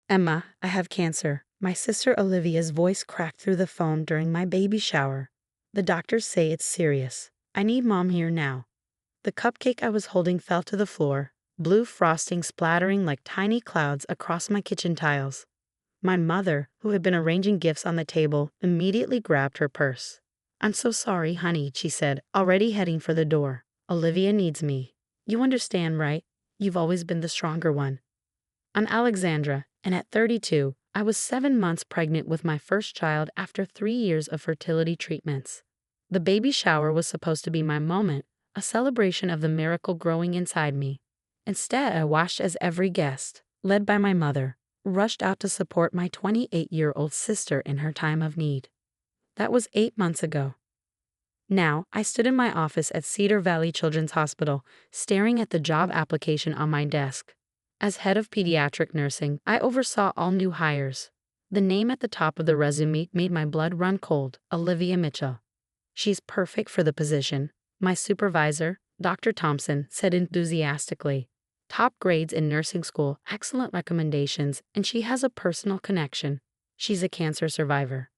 Emma, I have cancer. My sister Olivia's voice cracked through the phone during my baby shower. The doctors say it's serious. I need mom here now. The cupcake I was holding fell to the floor, blue frosting splattering like tiny clouds across my kitchen tiles. My mother, who had been arranging gifts on the table, immediately grabbed her purse. I'm so sorry, honey, she said, already heading for the door. Olivia needs me. You understand, right? You've always been the stronger one. I'm Alexandra, and at 32, I was 7 months pregnant with my first child after 3 years of fertility treatments. The baby shower was supposed to be my moment, a celebration of the miracle growing inside me. Instead, I watched as every guest, led by my mother, rushed out to support my 28-year-old sister in her time of need. That was 8 months ago. Now, I stood in my office at Cedar Valley Children's Hospital, staring at the job application on my desk. As head of pediatric nursing, I oversaw all new hires. The name at the top of the resume made my blood run cold: Olivia Mitchell. She's perfect for the position, my supervisor, Dr. Thompson, said enthusiastically. Top grades in nursing school, excellent recommendations, and she has a personal connection. She's a cancer survivor.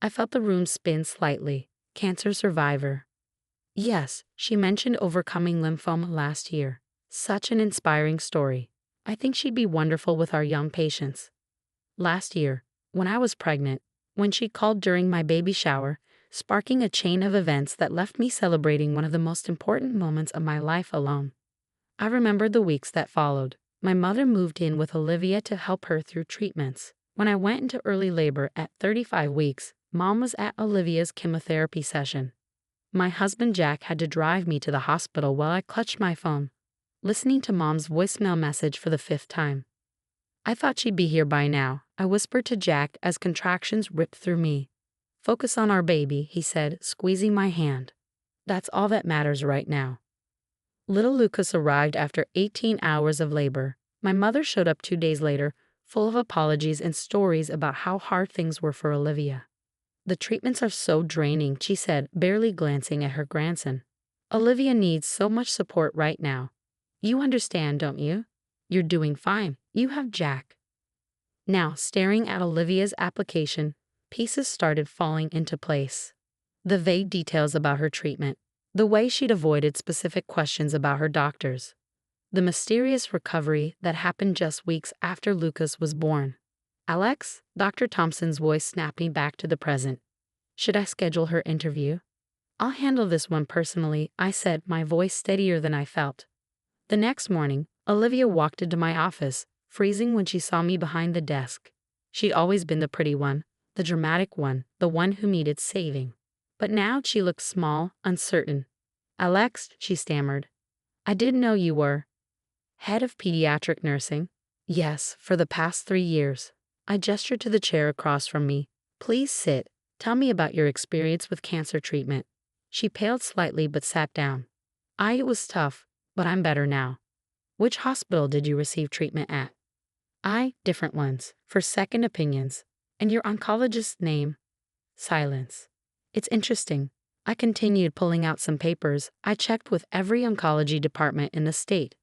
I felt the room spin slightly. Cancer survivor. Yes, she mentioned overcoming lymphoma last year. Such an inspiring story. I think she'd be wonderful with our young patients. Last year, when I was pregnant, when she called during my baby shower, sparking a chain of events that left me celebrating one of the most important moments of my life alone. I remembered the weeks that followed. My mother moved in with Olivia to help her through treatments. When I went into early labor at 35 weeks, Mom was at Olivia's chemotherapy session. My husband Jack had to drive me to the hospital while I clutched my phone, listening to Mom's voicemail message for the 5th time. I thought she'd be here by now, I whispered to Jack as contractions ripped through me. Focus on our baby, he said, squeezing my hand. That's all that matters right now. Little Lucas arrived after 18 hours of labor. My mother showed up 2 days later, full of apologies and stories about how hard things were for Olivia. The treatments are so draining, she said, barely glancing at her grandson. Olivia needs so much support right now. You understand, don't you? You're doing fine. You have Jack. Now, staring at Olivia's application, pieces started falling into place. The vague details about her treatment, the way she'd avoided specific questions about her doctors, the mysterious recovery that happened just weeks after Lucas was born. Alex, Dr. Thompson's voice snapping back to the present. Should I schedule her interview? I'll handle this one personally, I said, my voice steadier than I felt. The next morning, Olivia walked into my office, freezing when she saw me behind the desk. She'd always been the pretty one, the dramatic one, the one who needed saving. But now she looked small, uncertain. Alex, she stammered. I didn't know you were head of pediatric nursing. Yes, for the past 3 years. I gestured to the chair across from me. Please sit. Tell me about your experience with cancer treatment. She paled slightly but sat down. It was tough, but I'm better now. Which hospital did you receive treatment at? Different ones, for second opinions. And your oncologist's name? Silence. It's interesting. I continued pulling out some papers. I checked with every oncology department in the state.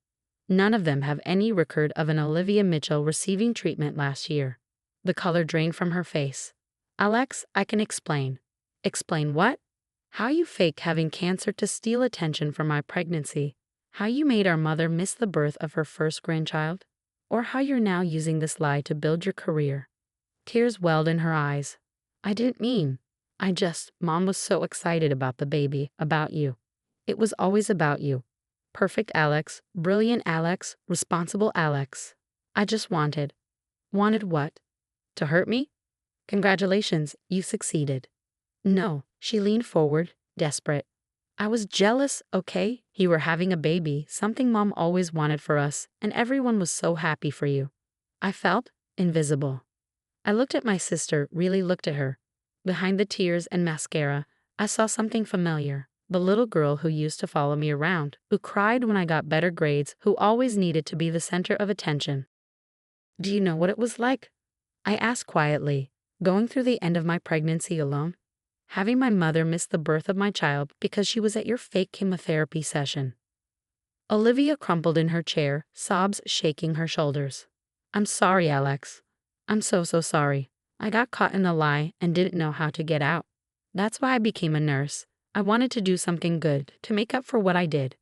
None of them have any record of an Olivia Mitchell receiving treatment last year. The color drained from her face. Alex, I can explain. Explain what? How you faked having cancer to steal attention from my pregnancy. How you made our mother miss the birth of her first grandchild. Or how you're now using this lie to build your career. Tears welled in her eyes. I didn't mean. Mom was so excited about the baby, about you. It was always about you. Perfect Alex, brilliant Alex, responsible Alex. I just wanted. Wanted what? To hurt me? Congratulations, you succeeded. No, she leaned forward, desperate. I was jealous, okay? You were having a baby, something Mom always wanted for us, and everyone was so happy for you. I felt invisible. I looked at my sister, really looked at her. Behind the tears and mascara, I saw something familiar. The little girl who used to follow me around, who cried when I got better grades, who always needed to be the center of attention. Do you know what it was like? I asked quietly, going through the end of my pregnancy alone. Having my mother miss the birth of my child because she was at your fake chemotherapy session. Olivia crumpled in her chair, sobs shaking her shoulders. I'm sorry, Alex. I'm so sorry. I got caught in a lie and didn't know how to get out. That's why I became a nurse. I wanted to do something good to make up for what I did.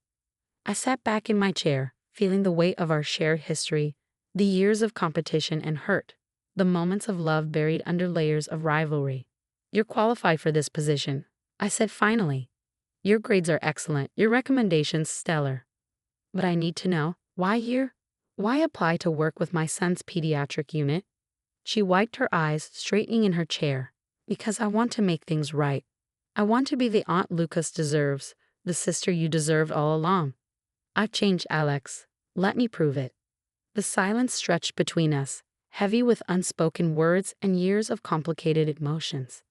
I sat back in my chair, feeling the weight of our shared history, the years of competition and hurt, the moments of love buried under layers of rivalry. You're qualified for this position, I said finally. Your grades are excellent, your recommendations stellar. But I need to know, why here? Why apply to work with my son's pediatric unit? She wiped her eyes, straightening in her chair. Because I want to make things right. I want to be the aunt Lucas deserves, the sister you deserved all along. I've changed, Alex. Let me prove it. The silence stretched between us, heavy with unspoken words and years of complicated emotions.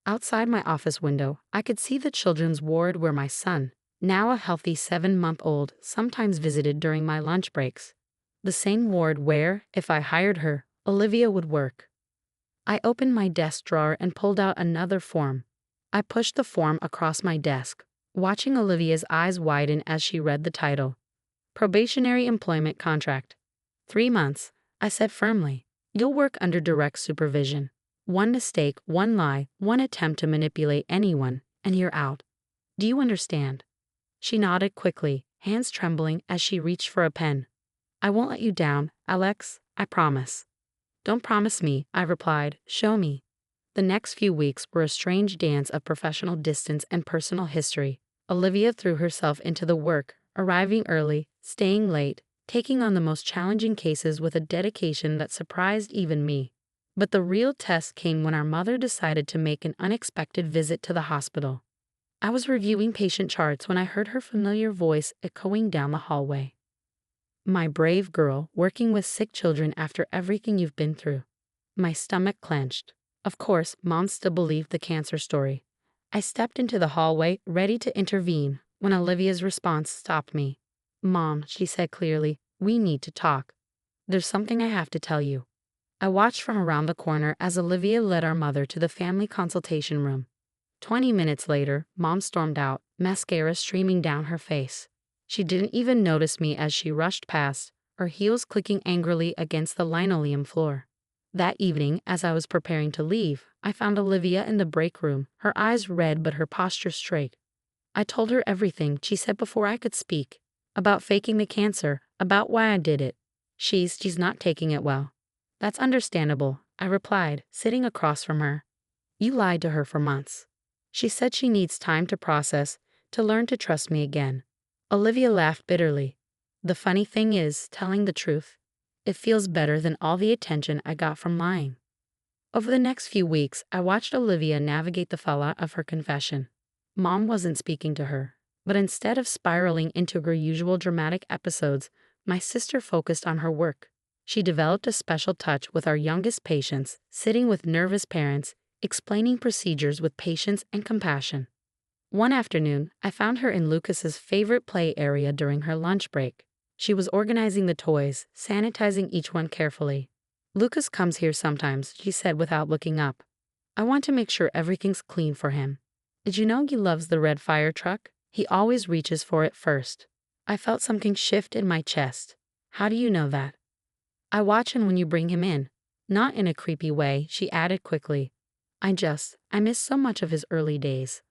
Outside my office window, I could see the children's ward where my son, now a healthy 7-month-old, sometimes visited during my lunch breaks. The same ward where, if I hired her, Olivia would work. I opened my desk drawer and pulled out another form. I pushed the form across my desk, watching Olivia's eyes widen as she read the title. Probationary employment contract. 3 months, I said firmly. You'll work under direct supervision. One mistake, one lie, one attempt to manipulate anyone, and you're out. Do you understand? She nodded quickly, hands trembling as she reached for a pen. I won't let you down, Alex, I promise. Don't promise me, I replied, show me. The next few weeks were a strange dance of professional distance and personal history. Olivia threw herself into the work, arriving early, staying late, taking on the most challenging cases with a dedication that surprised even me. But the real test came when our mother decided to make an unexpected visit to the hospital. I was reviewing patient charts when I heard her familiar voice echoing down the hallway. My brave girl, working with sick children after everything you've been through. My stomach clenched. Of course, Mom still believed the cancer story. I stepped into the hallway, ready to intervene, when Olivia's response stopped me. Mom, she said clearly, we need to talk. There's something I have to tell you. I watched from around the corner as Olivia led our mother to the family consultation room. 20 minutes later, Mom stormed out, mascara streaming down her face. She didn't even notice me as she rushed past, her heels clicking angrily against the linoleum floor. That evening, as I was preparing to leave, I found Olivia in the break room, her eyes red but her posture straight. I told her everything, she said before I could speak. About faking the cancer, about why I did it. She's not taking it well. That's understandable, I replied, sitting across from her. You lied to her for months. She said she needs time to process, to learn to trust me again. Olivia laughed bitterly. The funny thing is, telling the truth. It feels better than all the attention I got from lying. Over the next few weeks, I watched Olivia navigate the fallout of her confession. Mom wasn't speaking to her, but instead of spiraling into her usual dramatic episodes, my sister focused on her work. She developed a special touch with our youngest patients, sitting with nervous parents, explaining procedures with patience and compassion. One afternoon, I found her in Lucas's favorite play area during her lunch break. She was organizing the toys, sanitizing each one carefully. Lucas comes here sometimes, she said without looking up. I want to make sure everything's clean for him. Did you know he loves the red fire truck? He always reaches for it first. I felt something shift in my chest. How do you know that? I watch him when you bring him in. Not in a creepy way, she added quickly. I miss so much of his early days.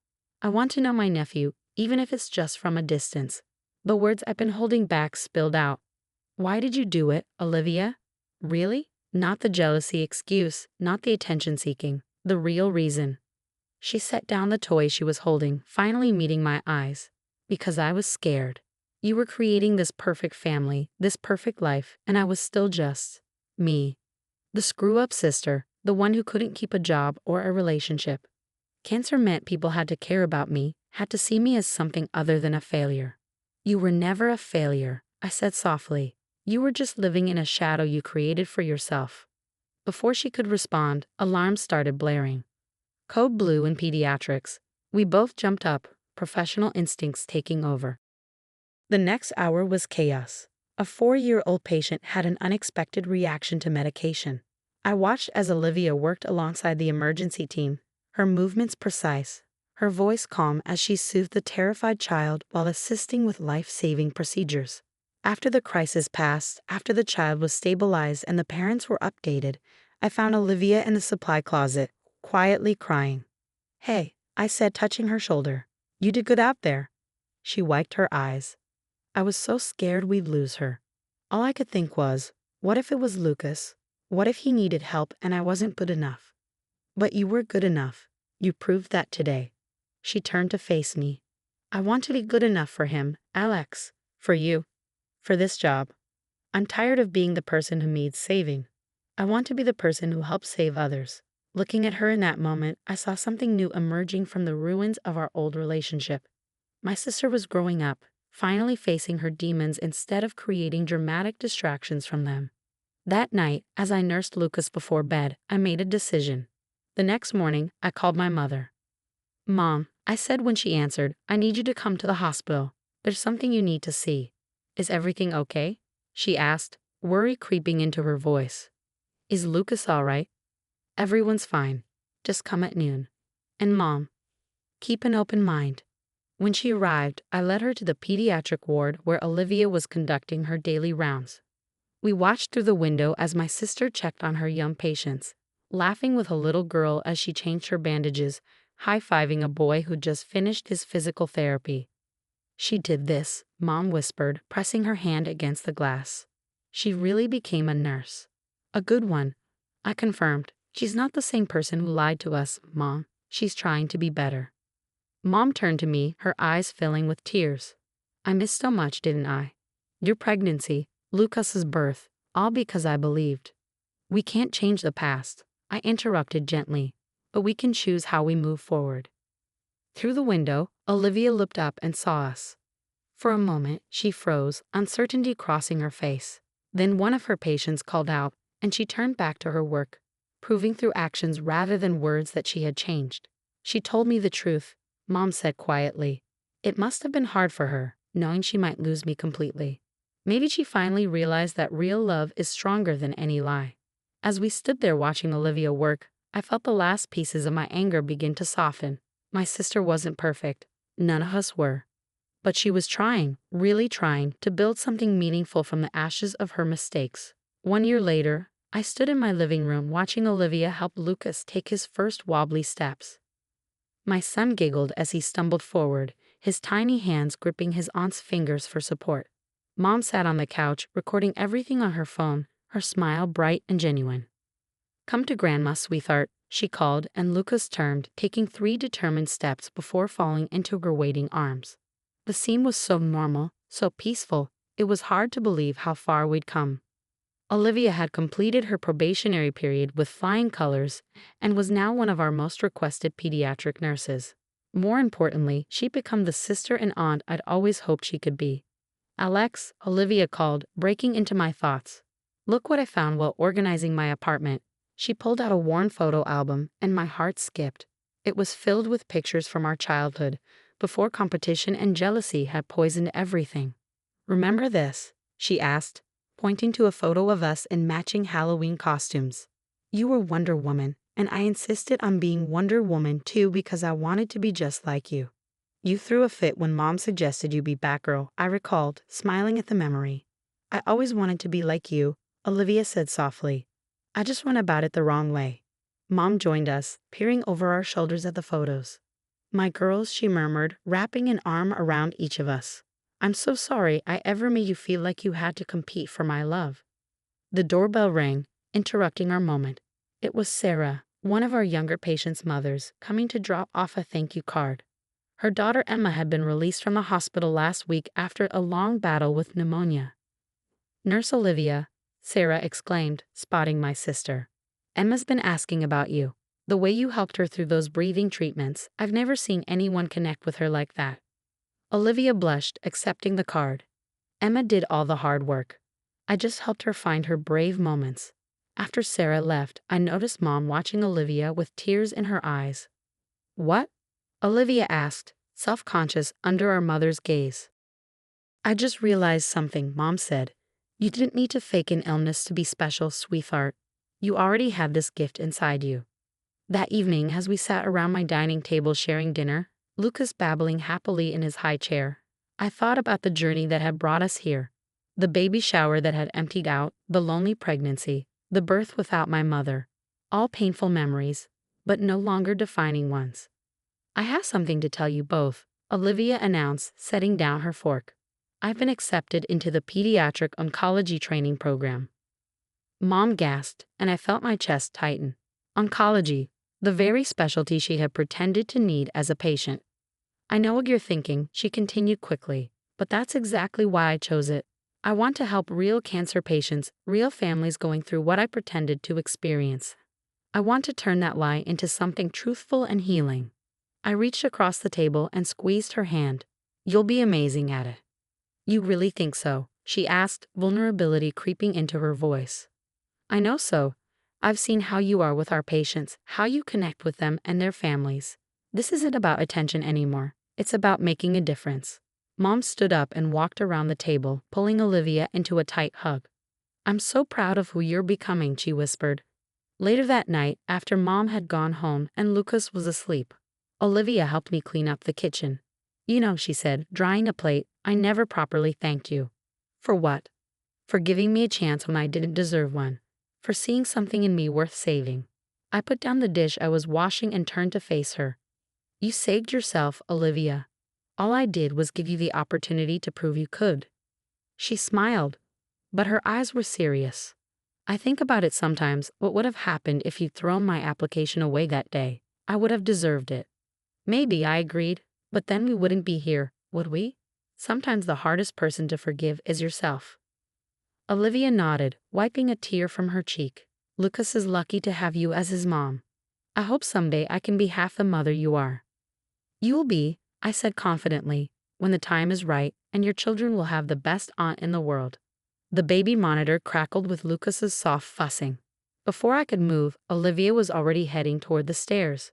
I want to know my nephew, even if it's just from a distance. The words I've been holding back spilled out. Why did you do it, Olivia? Really? Not the jealousy excuse, not the attention seeking, the real reason. She set down the toy she was holding, finally meeting my eyes. Because I was scared. You were creating this perfect family, this perfect life, and I was still just me. The screw-up sister, the one who couldn't keep a job or a relationship. Cancer meant people had to care about me, had to see me as something other than a failure. You were never a failure, I said softly. You were just living in a shadow you created for yourself. Before she could respond, alarms started blaring. Code blue in pediatrics. We both jumped up, professional instincts taking over. The next hour was chaos. A 4-year-old patient had an unexpected reaction to medication. I watched as Olivia worked alongside the emergency team, her movements precise, her voice calm as she soothed the terrified child while assisting with life-saving procedures. After the crisis passed, after the child was stabilized and the parents were updated, I found Olivia in the supply closet, quietly crying. Hey, I said, touching her shoulder. You did good out there. She wiped her eyes. I was so scared we'd lose her. All I could think was, what if it was Lucas? What if he needed help and I wasn't good enough? But you were good enough. You proved that today. She turned to face me. I want to be good enough for him, Alex. For you. For this job. I'm tired of being the person who needs saving. I want to be the person who helps save others. Looking at her in that moment, I saw something new emerging from the ruins of our old relationship. My sister was growing up, finally facing her demons instead of creating dramatic distractions from them. That night, as I nursed Lucas before bed, I made a decision. The next morning, I called my mother. Mom, I said when she answered, I need you to come to the hospital. There's something you need to see. Is everything okay? She asked, worry creeping into her voice. Is Lucas all right? Everyone's fine. Just come at noon. And Mom, keep an open mind. When she arrived, I led her to the pediatric ward where Olivia was conducting her daily rounds. We watched through the window as my sister checked on her young patients, laughing with a little girl as she changed her bandages, high-fiving a boy who'd just finished his physical therapy. She did this, Mom whispered, pressing her hand against the glass. She really became a nurse. A good one, I confirmed. She's not the same person who lied to us, Mom. She's trying to be better. Mom turned to me, her eyes filling with tears. I missed so much, didn't I? Your pregnancy, Lucas's birth, all because I believed. We can't change the past, I interrupted gently, but we can choose how we move forward. Through the window, Olivia looked up and saw us. For a moment, she froze, uncertainty crossing her face. Then one of her patients called out, and she turned back to her work, proving through actions rather than words that she had changed. She told me the truth, Mom said quietly. It must have been hard for her, knowing she might lose me completely. Maybe she finally realized that real love is stronger than any lie. As we stood there watching Olivia work, I felt the last pieces of my anger begin to soften. My sister wasn't perfect. None of us were. But she was trying, really trying, to build something meaningful from the ashes of her mistakes. 1 year later, I stood in my living room watching Olivia help Lucas take his first wobbly steps. My son giggled as he stumbled forward, his tiny hands gripping his aunt's fingers for support. Mom sat on the couch, recording everything on her phone, her smile bright and genuine. Come to Grandma, sweetheart, she called, and Lucas turned, taking 3 determined steps before falling into her waiting arms. The scene was so normal, so peaceful, it was hard to believe how far we'd come. Olivia had completed her probationary period with flying colors and was now one of our most requested pediatric nurses. More importantly, she'd become the sister and aunt I'd always hoped she could be. Alex, Olivia called, breaking into my thoughts. Look what I found while organizing my apartment. She pulled out a worn photo album, and my heart skipped. It was filled with pictures from our childhood, before competition and jealousy had poisoned everything. Remember this? She asked, pointing to a photo of us in matching Halloween costumes. You were Wonder Woman, and I insisted on being Wonder Woman too because I wanted to be just like you. You threw a fit when Mom suggested you be Batgirl, I recalled, smiling at the memory. I always wanted to be like you, Olivia said softly. I just went about it the wrong way. Mom joined us, peering over our shoulders at the photos. My girls, she murmured, wrapping an arm around each of us. I'm so sorry I ever made you feel like you had to compete for my love. The doorbell rang, interrupting our moment. It was Sarah, one of our younger patients' mothers, coming to drop off a thank you card. Her daughter Emma had been released from the hospital last week after a long battle with pneumonia. Nurse Olivia, Sarah exclaimed, spotting my sister. Emma's been asking about you. The way you helped her through those breathing treatments, I've never seen anyone connect with her like that. Olivia blushed, accepting the card. Emma did all the hard work. I just helped her find her brave moments. After Sarah left, I noticed Mom watching Olivia with tears in her eyes. What? Olivia asked, self-conscious under our mother's gaze. I just realized something, Mom said. You didn't need to fake an illness to be special, sweetheart. You already had this gift inside you. That evening, as we sat around my dining table sharing dinner, Lucas babbling happily in his high chair, I thought about the journey that had brought us here. The baby shower that had emptied out, the lonely pregnancy, The birth without my mother. All painful memories, but no longer defining ones. I have something to tell you both, Olivia announced, setting down her fork. I've been accepted into the pediatric oncology training program. Mom gasped, and I felt my chest tighten. Oncology, the very specialty she had pretended to need as a patient. I know what you're thinking, she continued quickly, but that's exactly why I chose it. I want to help real cancer patients, real families going through what I pretended to experience. I want to turn that lie into something truthful and healing. I reached across the table and squeezed her hand. You'll be amazing at it. You really think so? She asked, vulnerability creeping into her voice. I know so. I've seen how you are with our patients, how you connect with them and their families. This isn't about attention anymore. It's about making a difference. Mom stood up and walked around the table, pulling Olivia into a tight hug. I'm so proud of who you're becoming, she whispered. Later that night, after Mom had gone home and Lucas was asleep, Olivia helped me clean up the kitchen. You know, she said, drying a plate, I never properly thanked you. For what? For giving me a chance when I didn't deserve one. For seeing something in me worth saving. I put down the dish I was washing and turned to face her. You saved yourself, Olivia. All I did was give you the opportunity to prove you could. She smiled, but her eyes were serious. I think about it sometimes, what would have happened if you'd thrown my application away that day. I would have deserved it. Maybe, I agreed, but then we wouldn't be here, would we? Sometimes the hardest person to forgive is yourself. Olivia nodded, wiping a tear from her cheek. Lucas is lucky to have you as his mom. I hope someday I can be half the mother you are. You will be, I said confidently, when the time is right, and your children will have the best aunt in the world. The baby monitor crackled with Lucas's soft fussing. Before I could move, Olivia was already heading toward the stairs.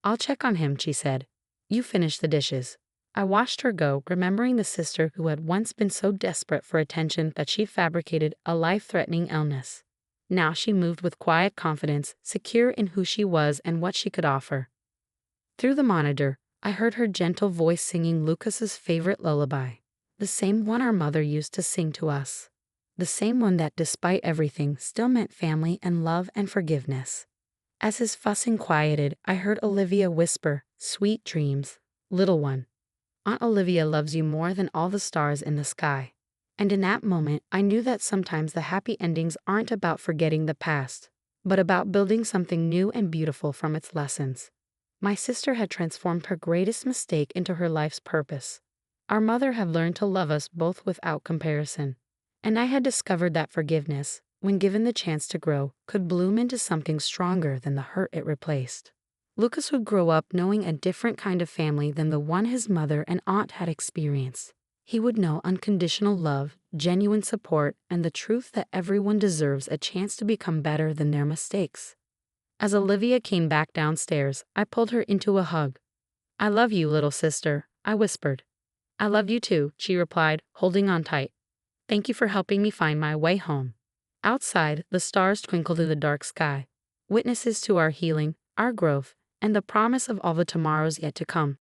I'll check on him, she said. You finish the dishes. I watched her go, remembering the sister who had once been so desperate for attention that she fabricated a life-threatening illness. Now she moved with quiet confidence, secure in who she was and what she could offer. Through the monitor, I heard her gentle voice singing Lucas's favorite lullaby, the same one our mother used to sing to us. The same one that, despite everything, still meant family and love and forgiveness. As his fussing quieted, I heard Olivia whisper, "Sweet dreams, little one. Aunt Olivia loves you more than all the stars in the sky." And in that moment, I knew that sometimes the happy endings aren't about forgetting the past, but about building something new and beautiful from its lessons. My sister had transformed her greatest mistake into her life's purpose. Our mother had learned to love us both without comparison. And I had discovered that forgiveness, when given the chance to grow, could bloom into something stronger than the hurt it replaced. Lucas would grow up knowing a different kind of family than the one his mother and aunt had experienced. He would know unconditional love, genuine support, and the truth that everyone deserves a chance to become better than their mistakes. As Olivia came back downstairs, I pulled her into a hug. I love you, little sister, I whispered. I love you too, she replied, holding on tight. Thank you for helping me find my way home. Outside, the stars twinkled in the dark sky, witnesses to our healing, our growth, and the promise of all the tomorrows yet to come.